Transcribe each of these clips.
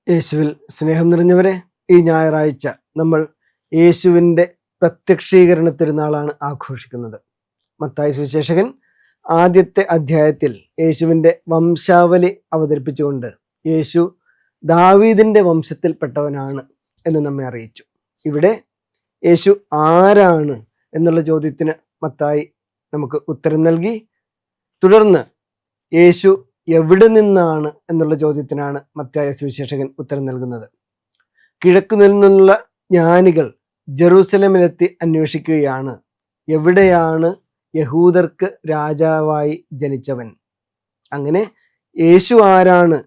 യേശുവിൽ സ്നേഹം നിറഞ്ഞവരെ, ഈ ഞായറാഴ്ച നമ്മൾ യേശുവിൻ്റെ പ്രത്യക്ഷീകരണ തിരുനാളാണ് ആഘോഷിക്കുന്നത്. മത്തായി സുവിശേഷകൻ ആദ്യത്തെ അധ്യായത്തിൽ യേശുവിൻ്റെ വംശാവലി അവതരിപ്പിച്ചുകൊണ്ട് യേശു ദാവീദിൻ്റെ വംശത്തിൽപ്പെട്ടവനാണ് എന്ന് നമ്മെ അറിയിച്ചു. ഇവിടെ യേശു ആരാണ് എന്നുള്ള ചോദ്യത്തിന് മത്തായി നമുക്ക് ഉത്തരം നൽകി. തുടർന്ന് യേശു എവിടെ നിന്നാണ് എന്നുള്ള ചോദ്യത്തിനാണ് മത്തായി സുവിശേഷകൻ ഉത്തരം നൽകുന്നത്. കിഴക്ക് നിന്നുള്ള ജ്ഞാനികൾ ജെറൂസലമിലെത്തി അന്വേഷിക്കുകയാണ്, എവിടെയാണ് യഹൂദർക്ക് രാജാവായി ജനിച്ചവൻ. അങ്ങനെ യേശു ആരാണ്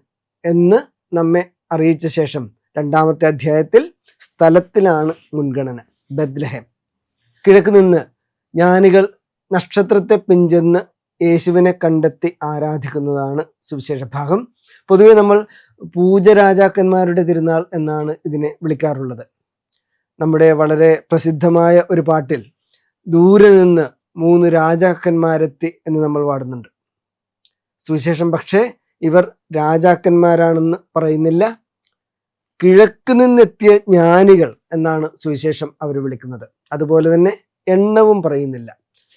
എന്ന് നമ്മെ അറിയിച്ച ശേഷം രണ്ടാമത്തെ അധ്യായത്തിൽ സ്ഥലത്തിലാണ് മുൻഗണന. ബെത്ലഹേം. കിഴക്ക് നിന്ന് ജ്ഞാനികൾ നക്ഷത്രത്തെ പിഞ്ചെന്ന് യേശുവിനെ കണ്ടെത്തി ആരാധിക്കുന്നതാണ് സുവിശേഷ ഭാഗം. പൊതുവെ നമ്മൾ പൂജരാജാക്കന്മാരുടെ തിരുനാൾ എന്നാണ് ഇതിനെ വിളിക്കാറുള്ളത്. നമ്മുടെ വളരെ പ്രസിദ്ധമായ ഒരു പാട്ടിൽ ദൂരെ നിന്ന് 3 രാജാക്കന്മാരെത്തി എന്ന് നമ്മൾ പാടുന്നുണ്ട്. സുവിശേഷം പക്ഷേ ഇവർ രാജാക്കന്മാരാണെന്ന് പറയുന്നില്ല. കിഴക്ക് നിന്നെത്തിയ ജ്ഞാനികൾ എന്നാണ് സുവിശേഷം അവർ വിളിക്കുന്നത്. അതുപോലെ തന്നെ എണ്ണവും പറയുന്നില്ല.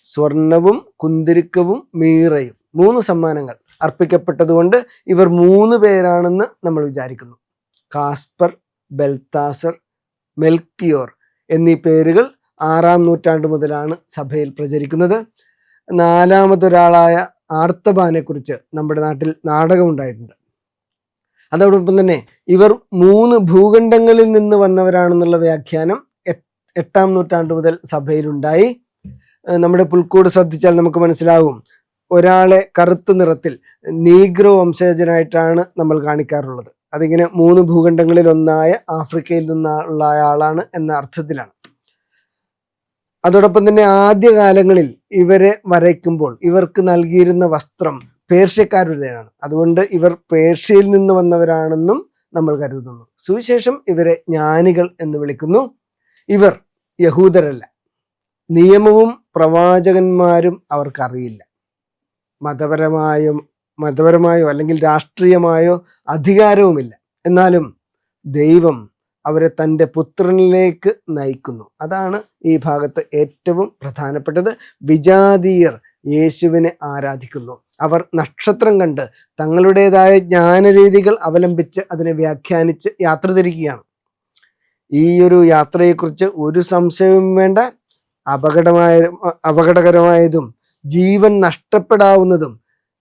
സ്വർണവും കുന്തിരിക്കവും മീറയും 3 സമ്മാനങ്ങൾ അർപ്പിക്കപ്പെട്ടതുകൊണ്ട് ഇവർ 3 പേരാണെന്ന് നമ്മൾ വിചാരിക്കുന്നു. കാസ്പർ, ബെൽത്താസർ, മെൽക്കിയോർ എന്നീ പേരുകൾ 6-ാം നൂറ്റാണ്ട് മുതലാണ് സഭയിൽ പ്രചരിക്കുന്നത്. 4-മതൊരാളായ ആർത്തബാനെ കുറിച്ച് നമ്മുടെ നാട്ടിൽ നാടകമുണ്ടായിട്ടുണ്ട്. അതോടൊപ്പം തന്നെ ഇവർ 3 ഭൂഖണ്ഡങ്ങളിൽ നിന്ന് വന്നവരാണെന്നുള്ള വ്യാഖ്യാനം 8-ാം നൂറ്റാണ്ട് മുതൽ സഭയിലുണ്ടായി. നമ്മുടെ പുൽക്കൂട് ശ്രദ്ധിച്ചാൽ നമുക്ക് മനസ്സിലാവും, ഒരാളെ കറുത്ത നിറത്തിൽ നീഗ്രോ വംശജനായിട്ടാണ് നമ്മൾ കാണിക്കാറുള്ളത്. അതിങ്ങനെ 3 ഭൂഖണ്ഡങ്ങളിൽ ഒന്നായ ആഫ്രിക്കയിൽ നിന്നുള്ള ആളാണ് എന്ന അർത്ഥത്തിലാണ്. അതോടൊപ്പം തന്നെ ആദ്യകാലങ്ങളിൽ ഇവരെ വരയ്ക്കുമ്പോൾ ഇവർക്ക് നൽകിയിരുന്ന വസ്ത്രം പേർഷ്യക്കാരുടേതാണ്. അതുകൊണ്ട് ഇവർ പേർഷ്യയിൽ നിന്ന് വന്നവരാണെന്നും നമ്മൾ കരുതുന്നു. സുവിശേഷം ഇവരെ ജ്ഞാനികൾ എന്ന് വിളിക്കുന്നു. ഇവർ യഹൂദരല്ല. നിയമവും പ്രവാചകന്മാരും അവർക്കറിയില്ല. മതപരമായോ അല്ലെങ്കിൽ രാഷ്ട്രീയമായോ അധികാരവുമില്ല. എന്നാലും ദൈവം അവരെ തൻ്റെ പുത്രനിലേക്ക് നയിക്കുന്നു. അതാണ് ഈ ഭാഗത്ത് ഏറ്റവും പ്രധാനപ്പെട്ടത്. വിജാതീയർ യേശുവിനെ ആരാധിക്കുന്നു. അവർ നക്ഷത്രം കണ്ട് തങ്ങളുടേതായ ജ്ഞാനരീതികൾ അവലംബിച്ച് അതിനെ വ്യാഖ്യാനിച്ച് യാത്ര തിരിക്കുകയാണ്. ഈ ഒരു യാത്രയെക്കുറിച്ച് ഒരു സംശയവും വേണ്ട. അപകടകരമായതും ജീവൻ നഷ്ടപ്പെടാവുന്നതും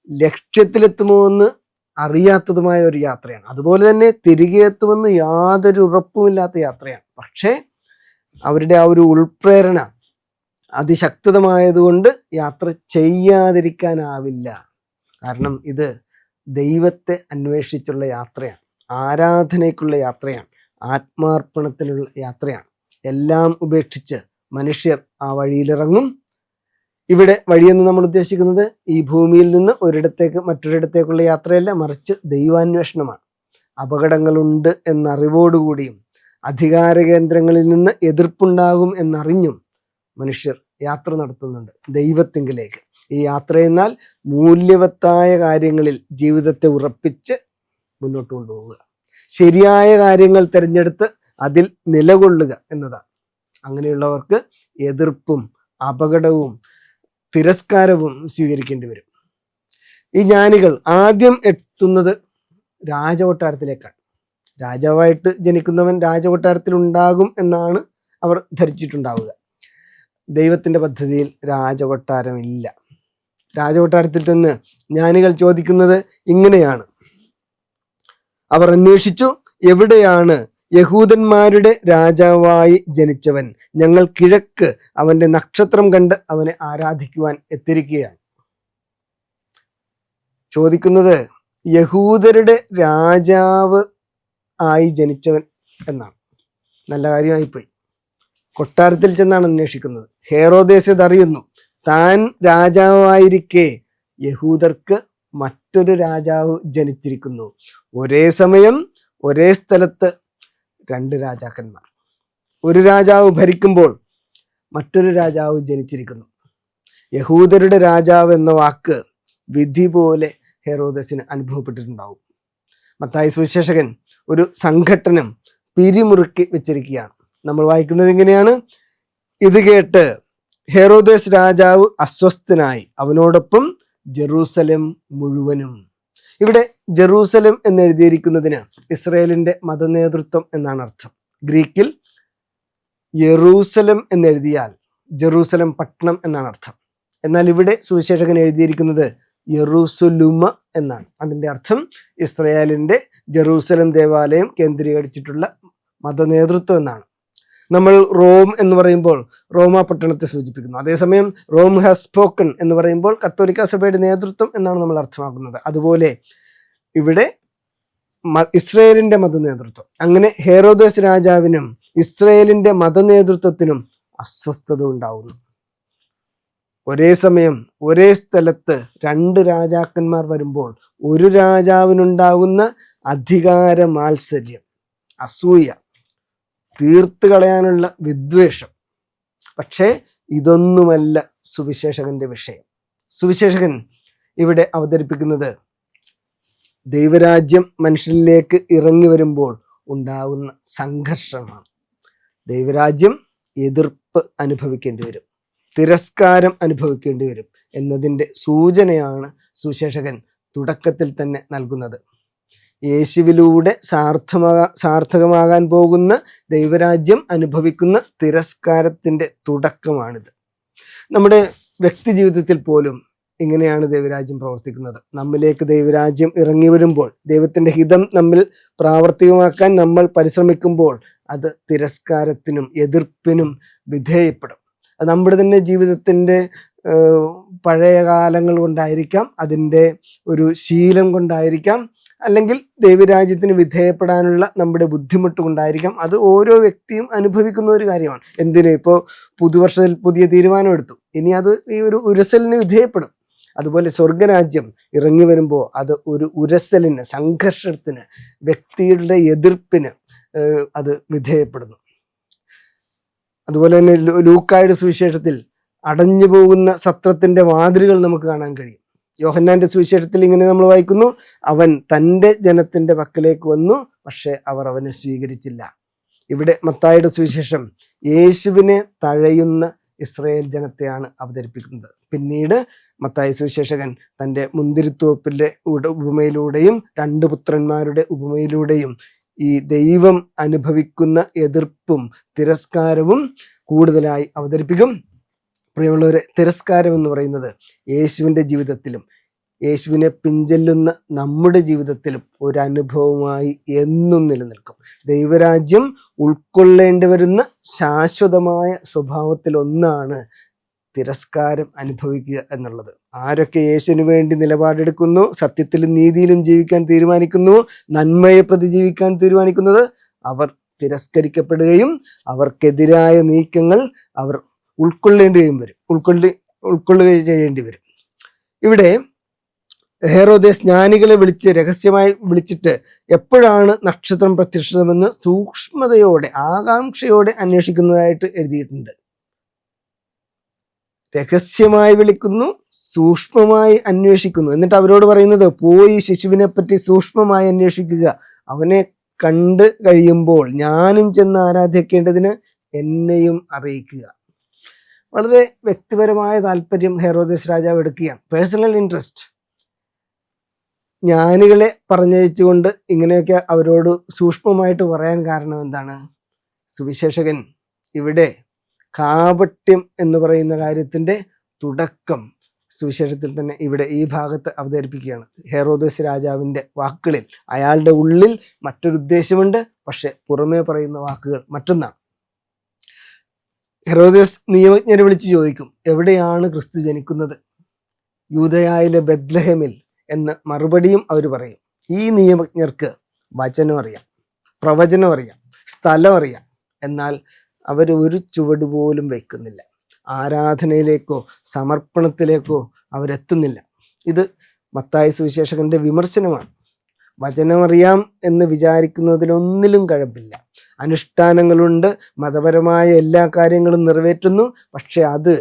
ലക്ഷ്യത്തിലെത്തുമോ എന്ന് അറിയാത്തതുമായ ഒരു യാത്രയാണ്. അതുപോലെ തന്നെ തിരികെ എത്തുമെന്ന് യാതൊരു ഉറപ്പുമില്ലാത്ത യാത്രയാണ്. പക്ഷേ അവരുടെ ആ ഒരു ഉൾപ്രേരണ അതിശക്തമായതുകൊണ്ട് യാത്ര ചെയ്യാതിരിക്കാനാവില്ല. കാരണം ഇത് ദൈവത്തെ അന്വേഷിച്ചുള്ള യാത്രയാണ്, ആരാധനയ്ക്കുള്ള യാത്രയാണ്, ആത്മാർപ്പണത്തിനുള്ള യാത്രയാണ്. എല്ലാം ഉപേക്ഷിച്ച് മനുഷ്യർ ആ വഴിയിലിറങ്ങും. ഇവിടെ വഴിയെന്ന് നമ്മൾ ഉദ്ദേശിക്കുന്നത് ഈ ഭൂമിയിൽ നിന്ന് ഒരിടത്തേക്ക് മറ്റൊരിടത്തേക്കുള്ള യാത്രയല്ല, മറിച്ച് ദൈവാന്വേഷണമാണ്. അപകടങ്ങളുണ്ട് എന്നറിവോടുകൂടിയും അധികാര കേന്ദ്രങ്ങളിൽ നിന്ന് എതിർപ്പുണ്ടാകും എന്നറിഞ്ഞും മനുഷ്യർ യാത്ര നടത്തുന്നുണ്ട് ദൈവത്തിങ്കിലേക്ക്. ഈ യാത്ര എന്നാൽ മൂല്യവത്തായ കാര്യങ്ങളിൽ ജീവിതത്തെ ഉറപ്പിച്ച് മുന്നോട്ട് കൊണ്ടുപോവുക, ശരിയായ കാര്യങ്ങൾ തിരഞ്ഞെടുത്ത് അതിൽ നിലകൊള്ളുക എന്നതാണ്. അങ്ങനെയുള്ളവർക്ക് എതിർപ്പും അപകടവും തിരസ്കാരവും സ്വീകരിക്കേണ്ടി വരും. ഈ ജ്ഞാനികൾ ആദ്യം എത്തുന്നത് രാജകൊട്ടാരത്തിലേക്കാണ്. രാജാവായിട്ട് ജനിക്കുന്നവൻ രാജകൊട്ടാരത്തിൽ ഉണ്ടാകും എന്നാണ് അവർ ധരിച്ചിട്ടുണ്ടാവുക. ദൈവത്തിൻ്റെ പദ്ധതിയിൽ രാജകൊട്ടാരമില്ല. രാജകൊട്ടാരത്തിൽ നിന്ന് ജ്ഞാനികൾ ചോദിക്കുന്നത് ഇങ്ങനെയാണ്. അവർ അന്വേഷിച്ചു, എവിടെയാണ് യഹൂദന്മാരുടെ രാജാവായി ജനിച്ചവൻ? ഞങ്ങൾ കിഴക്ക് അവന്റെ നക്ഷത്രം കണ്ട് അവനെ ആരാധിക്കുവാൻ എത്തിരിക്കുകയാണ്. ചോദിക്കുന്നത് യഹൂദരുടെ രാജാവ് ആയി ജനിച്ചവൻ എന്നാണ്. നല്ല കാര്യമായിപ്പോയി. കൊട്ടാരത്തിൽ ചെന്നാണ് അന്വേഷിക്കുന്നത്. ഹേറോദേസ് ഇതറിയുന്നു. താൻ രാജാവായിരിക്കെ യഹൂദർക്ക് മറ്റൊരു രാജാവ് ജനിച്ചിരിക്കുന്നു. ഒരേ സമയം ഒരേ സ്ഥലത്ത് 2 രാജാക്കന്മാർ. ഒരു രാജാവ് ഭരിക്കുമ്പോൾ മറ്റൊരു രാജാവ് ജനിച്ചിരിക്കുന്നു. യഹൂദരുടെ രാജാവ് എന്ന വാക്ക് വിധി പോലെ ഹെറോദസിന് അനുഭവപ്പെട്ടിട്ടുണ്ടാവും. മത്തായി സുവിശേഷകൻ ഒരു സംഘട്ടനം പിരിമുറുക്കി വെച്ചിരിക്കുകയാണ്. നമ്മൾ വായിക്കുന്നത് ഇങ്ങനെയാണ്: ഇത് കേട്ട് ഹെറോദേസ് രാജാവ് അസ്വസ്ഥനായി, അവനോടൊപ്പം ജെറൂസലേം മുഴുവനും. ഇവിടെ ജെറൂസലേം എന്ന് എഴുതിയിരിക്കുന്നതിന് ഇസ്രായേലിന്റെ മതനേതൃത്വം എന്നാണ് അർത്ഥം. ഗ്രീക്കിൽ യെറൂസലേം എന്നെഴുതിയാൽ ജെറൂസലേം പട്ടണം എന്നാണ് അർത്ഥം. എന്നാൽ ഇവിടെ സുവിശേഷകൻ എഴുതിയിരിക്കുന്നത് യെറൂസലുമ എന്നാണ്. അതിൻ്റെ അർത്ഥം ഇസ്രായേലിന്റെ ജെറൂസലേം ദേവാലയം കേന്ദ്രീകരിച്ചിട്ടുള്ള മതനേതൃത്വം എന്നാണ്. നമ്മൾ റോം എന്ന് പറയുമ്പോൾ റോമ പട്ടണത്തെ സൂചിപ്പിക്കുന്നു. അതേസമയം റോം ഹാസ് സ്പോക്കൺ എന്ന് പറയുമ്പോൾ കത്തോലിക്ക സഭയുടെ നേതൃത്വം എന്നാണ് നമ്മൾ അർത്ഥമാക്കുന്നത്. അതുപോലെ ഇവിടെ ഇസ്രായേലിന്റെ മതനേതൃത്വം. അങ്ങനെ ഹെറോദേസ് രാജാവിനും ഇസ്രായേലിന്റെ മതനേതൃത്വത്തിനും അസ്വസ്ഥത ഉണ്ടാവുന്നു. ഒരേ സമയം ഒരേ സ്ഥലത്ത് രണ്ട് രാജാക്കന്മാർ വരുമ്പോൾ ഒരു രാജാവിനുണ്ടാകുന്ന അധികാര മാത്സര്യം, അസൂയ, തീർത്ത് കളയാനുള്ള വിദ്വേഷം. പക്ഷേ ഇതൊന്നുമല്ല സുവിശേഷകന്റെ വിഷയം. സുവിശേഷകൻ ഇവിടെ അവതരിപ്പിക്കുന്നത് ദൈവരാജ്യം മനുഷ്യരിലേക്ക് ഇറങ്ങി വരുമ്പോൾ ഉണ്ടാകുന്ന സംഘർഷമാണ്. ദൈവരാജ്യം എതിർപ്പ് അനുഭവിക്കേണ്ടി വരും, തിരസ്കാരം അനുഭവിക്കേണ്ടി വരും എന്നതിൻ്റെ സൂചനയാണ് സുവിശേഷകൻ തുടക്കത്തിൽ തന്നെ നൽകുന്നത്. യേശുവിലൂടെ സാർത്ഥകമാകാൻ പോകുന്ന ദൈവരാജ്യം അനുഭവിക്കുന്ന തിരസ്കാരത്തിൻ്റെ തുടക്കമാണിത്. നമ്മുടെ വ്യക്തി ജീവിതത്തിൽ പോലും ഇങ്ങനെയാണ് ദൈവരാജ്യം പ്രവർത്തിക്കുന്നത്. നമ്മിലേക്ക് ദൈവരാജ്യം ഇറങ്ങി വരുമ്പോൾ, ദൈവത്തിൻ്റെ ഹിതം നമ്മിൽ പ്രാവർത്തികമാക്കാൻ നമ്മൾ പരിശ്രമിക്കുമ്പോൾ അത് തിരസ്കാരത്തിനും എതിർപ്പിനും വിധേയപ്പെടും. അത് നമ്മുടെ തന്നെ ജീവിതത്തിൻ്റെ പഴയ കാലങ്ങൾ കൊണ്ടായിരിക്കാം, അതിൻ്റെ ഒരു ശീലം കൊണ്ടായിരിക്കാം, അല്ലെങ്കിൽ ദൈവരാജ്യത്തിന് വിധേയപ്പെടാനുള്ള നമ്മുടെ ബുദ്ധിമുട്ട് കൊണ്ടായിരിക്കാം. അത് ഓരോ വ്യക്തിയും അനുഭവിക്കുന്ന ഒരു കാര്യമാണ്. ഇപ്പോൾ പുതുവർഷത്തിൽ പുതിയ തീരുമാനമെടുത്തു, ഇനി അത് ഈ ഒരു ഉരസലിന് വിധേയപ്പെടും. അതുപോലെ സ്വർഗരാജ്യം ഇറങ്ങി വരുമ്പോൾ അത് ഒരു ഉരസലിന്, സംഘർഷത്തിന്, വ്യക്തികളുടെ എതിർപ്പിന് അത് വിധേയപ്പെടുന്നു. അതുപോലെ തന്നെ ലൂക്കായുടെ സുവിശേഷത്തിൽ അടഞ്ഞു പോകുന്ന സത്രത്തിന്റെ വാതിലുകൾ നമുക്ക് കാണാൻ കഴിയും. യോഹന്നാന്റെ സുവിശേഷത്തിൽ ഇങ്ങനെ നമ്മൾ വായിക്കുന്നു: അവൻ തൻ്റെ ജനത്തിന്റെ പക്കലേക്ക് വന്നു, പക്ഷെ അവർ അവനെ സ്വീകരിച്ചില്ല. ഇവിടെ മത്തായിയുടെ സുവിശേഷം യേശുവിനെ തഴയുന്ന ഇസ്രായേൽ ജനത്തെയാണ് അവതരിപ്പിക്കുന്നത്. പിന്നീട് മത്തായി സുവിശേഷകൻ തൻ്റെ മുന്തിരിത്തോപ്പിലെ ഉപമയിലൂടെയും രണ്ട് പുത്രന്മാരുടെ ഉപമയിലൂടെയും ഈ ദൈവം അനുഭവിക്കുന്ന എതിർപ്പും തിരസ്കാരവും കൂടുതലായി അവതരിപ്പിക്കും. പ്രിയമുള്ളവരെ, തിരസ്കാരം എന്ന് പറയുന്നത് യേശുവിൻ്റെ ജീവിതത്തിലും യേശുവിനെ പിഞ്ചെല്ലുന്ന നമ്മുടെ ജീവിതത്തിലും ഒരു അനുഭവമായി എന്നും നിലനിൽക്കും. ദൈവരാജ്യം ഉൾക്കൊള്ളേണ്ടി വരുന്ന ശാശ്വതമായ സ്വഭാവത്തിൽ ഒന്നാണ് തിരസ്കാരം അനുഭവിക്കുക എന്നുള്ളത്. ആരൊക്കെ യേശുവിന് വേണ്ടി നിലപാടെടുക്കുന്നു, സത്യത്തിലും നീതിയിലും ജീവിക്കാൻ തീരുമാനിക്കുന്നു, നന്മയെ പ്രതി ജീവിക്കാൻ തീരുമാനിക്കുന്നത്, അവർ തിരസ്കരിക്കപ്പെടുകയും അവർക്കെതിരായ നീക്കങ്ങൾ അവർ ഉൾക്കൊള്ളുകയും ചെയ്യേണ്ടി വരും. ഇവിടെ ഹെറോദേസ് ജ്ഞാനികളെ രഹസ്യമായി വിളിച്ചിട്ട് എപ്പോഴാണ് നക്ഷത്രം പ്രത്യക്ഷമെന്ന് സൂക്ഷ്മതയോടെ, ആകാംക്ഷയോടെ അന്വേഷിക്കുന്നതായിട്ട് എഴുതിയിട്ടുണ്ട്. രഹസ്യമായി വിളിക്കുന്നു, സൂക്ഷ്മമായി അന്വേഷിക്കുന്നു. എന്നിട്ട് അവരോട് പറയുന്നത്, പോയി ശിശുവിനെ പറ്റി സൂക്ഷ്മമായി അന്വേഷിക്കുക, അവനെ കണ്ട് കഴിയുമ്പോൾ ഞാനും ചെന്ന് ആരാധിക്കേണ്ടതിന് എന്നെയും അറിയിക്കുക. വളരെ വ്യക്തിപരമായ താല്പര്യം ഹെറോദേസ് രാജാവ് എടുക്കുകയാണ്, പേഴ്സണൽ ഇൻട്രസ്റ്റ്. ജ്ഞാനികളെ പറഞ്ഞയച്ചുകൊണ്ട് ഇങ്ങനെയൊക്കെ അവരോട് സൂക്ഷ്മമായിട്ട് പറയാൻ കാരണം എന്താണ്? സുവിശേഷകൻ ഇവിടെ കാപട്യം എന്ന് പറയുന്ന കാര്യത്തിൻ്റെ തുടക്കം സുവിശേഷത്തിൽ തന്നെ ഇവിടെ ഈ ഭാഗത്ത് അവതരിപ്പിക്കുകയാണ്. ഹെറോദേസ് രാജാവിൻ്റെ വാക്കുകളിൽ അയാളുടെ ഉള്ളിൽ മറ്റൊരു ഉദ്ദേശമുണ്ട്, പക്ഷെ പുറമേ പറയുന്ന വാക്കുകൾ മറ്റൊന്നാണ്. ഹെറോദേസ് നിയമജ്ഞരെ വിളിച്ച് ചോദിക്കും, എവിടെയാണ് ക്രിസ്തു ജനിക്കുന്നത്? യൂദയായിലെ ബെത്ലഹേമിൽ എന്ന് മറുപടിയും അവർ പറയും. ഈ നിയമജ്ഞർക്ക് വചനം അറിയാം, പ്രവചനം അറിയാം, സ്ഥലം അറിയാം, എന്നാൽ അവർ ഒരു ചുവട് പോലും വയ്ക്കുന്നില്ല. ആരാധനയിലേക്കോ സമർപ്പണത്തിലേക്കോ അവരെത്തുന്നില്ല. ഇത് മത്തായി സുവിശേഷകന്റെ വിമർശനമാണ്. വചനമറിയാം എന്ന് വിചാരിക്കുന്നതിലൊന്നിലും കഴമ്പില്ല. അനുഷ്ഠാനങ്ങളുണ്ട്, മതപരമായ എല്ലാ കാര്യങ്ങളും നിറവേറ്റുന്നു, പക്ഷെ അത്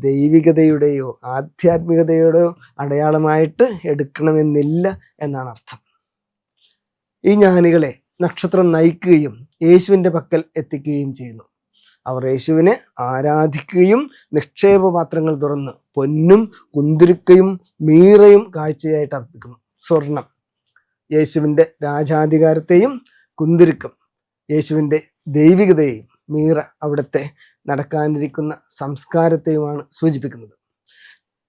ദൈവികതയുടെയോ ആധ്യാത്മികതയുടെയോ അടയാളമായിട്ട് എടുക്കണമെന്നില്ല എന്നാണ് അർത്ഥം. ഈ ജ്ഞാനികളെ നക്ഷത്രം നയിക്കുകയും യേശുവിൻ്റെ പക്കൽ എത്തിക്കുകയും ചെയ്യുന്നു. അവർ യേശുവിനെ ആരാധിക്കുകയും നിക്ഷേപപാത്രങ്ങൾ തുറന്ന് പൊന്നും കുന്തിരിക്കയും മീറയും കാഴ്ചയായിട്ട് അർപ്പിക്കുന്നു. സ്വർണം യേശുവിൻ്റെ രാജാധികാരത്തെയും, കുന്തിരിക്കം യേശുവിൻ്റെ ദൈവികതയെയും, മീറ അവിടുത്തെ നടക്കാനിരിക്കുന്ന സംസ്കാരത്തെയുമാണ് സൂചിപ്പിക്കുന്നത്.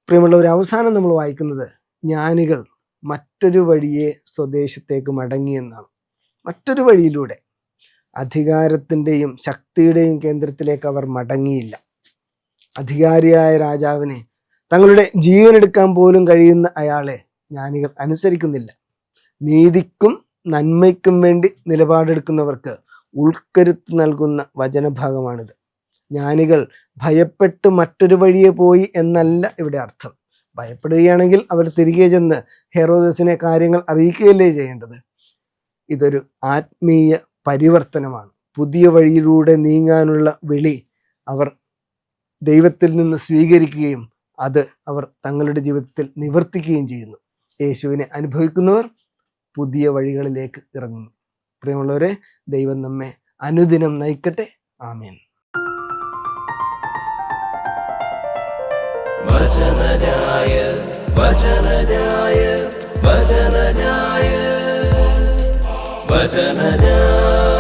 പ്രിയമുള്ളവർ, അവസാനം നമ്മൾ വായിക്കുന്നത് ജ്ഞാനികൾ മറ്റൊരു വഴിയെ സ്വദേശത്തേക്ക് മടങ്ങിയെന്നാണ്. മറ്റൊരു വഴിയിലൂടെ അധികാരത്തിൻ്റെയും ശക്തിയുടെയും കേന്ദ്രത്തിലേക്ക് അവർ മടങ്ങിയില്ല. അധികാരിയായ രാജാവിനെ, തങ്ങളുടെ ജീവനെടുക്കാൻ പോലും കഴിയുന്ന അയാളെ ജ്ഞാനികൾ അനുസരിക്കുന്നില്ല. നീതിക്കും നന്മയ്ക്കും വേണ്ടി നിലപാടെടുക്കുന്നവർക്ക് ഉൾക്കരുത്ത് നൽകുന്ന വചനഭാഗമാണിത്. ജ്ഞാനികൾ ഭയപ്പെട്ട് മറ്റൊരു വഴിയെ പോയി എന്നല്ല ഇവിടെ അർത്ഥം. ഭയപ്പെടുകയാണെങ്കിൽ അവർ തിരികെ ചെന്ന് ഹെറോദസിനെ കാര്യങ്ങൾ അറിയിക്കുകയല്ലേ ചെയ്യേണ്ടത്. ഇതൊരു ആത്മീയ പരിവർത്തനമാണ്. പുതിയ വഴിയിലൂടെ നീങ്ങാനുള്ള വിളി അവർ ദൈവത്തിൽ നിന്ന് സ്വീകരിക്കുകയും അത് അവർ തങ്ങളുടെ ജീവിതത്തിൽ നിവർത്തിക്കുകയും ചെയ്യുന്നു. യേശുവിനെ അനുഭവിക്കുന്നവർ പുതിയ വഴികളിലേക്ക് ഇറങ്ങുന്നു. പ്രിയമുള്ളവരെ, ദൈവം നമ്മെ അനുദിനം നയിക്കട്ടെ. ആമേൻ. വചനജായ വചനജായ വചനജായ വചനജായ